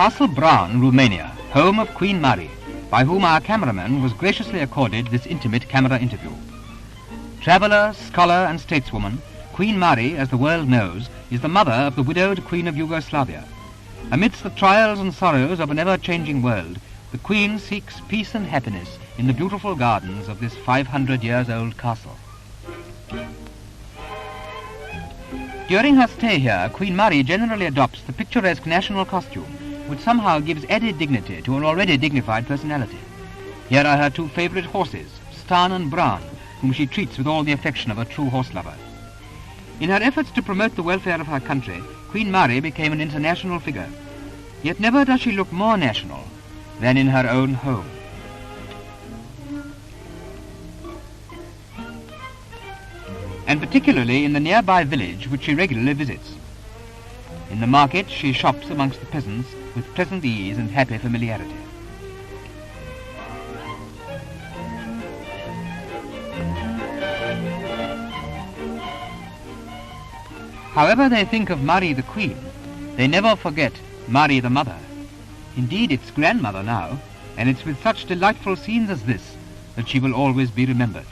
Castle Bran, Romania, home of Queen Marie, by whom our cameraman was graciously accorded this intimate camera interview. Traveller, scholar and stateswoman, Queen Marie, as the world knows, is the mother of the widowed Queen of Yugoslavia. Amidst the trials and sorrows of an ever-changing world, the Queen seeks peace and happiness in the beautiful gardens of this 500-years-old castle. During her stay here, Queen Marie generally adopts the picturesque national costume, which somehow gives added dignity to an already dignified personality. Here are her two favourite horses, Stan and Bran, whom she treats with all the affection of a true horse lover. In her efforts to promote the welfare of her country, Queen Marie became an international figure. Yet never does she look more national than in her own home. And particularly in the nearby village which she regularly visits. In the market she shops amongst the peasants with pleasant ease and happy familiarity. However they think of Marie the Queen, they never forget Marie the Mother. Indeed, it's grandmother now, and it's with such delightful scenes as this that she will always be remembered.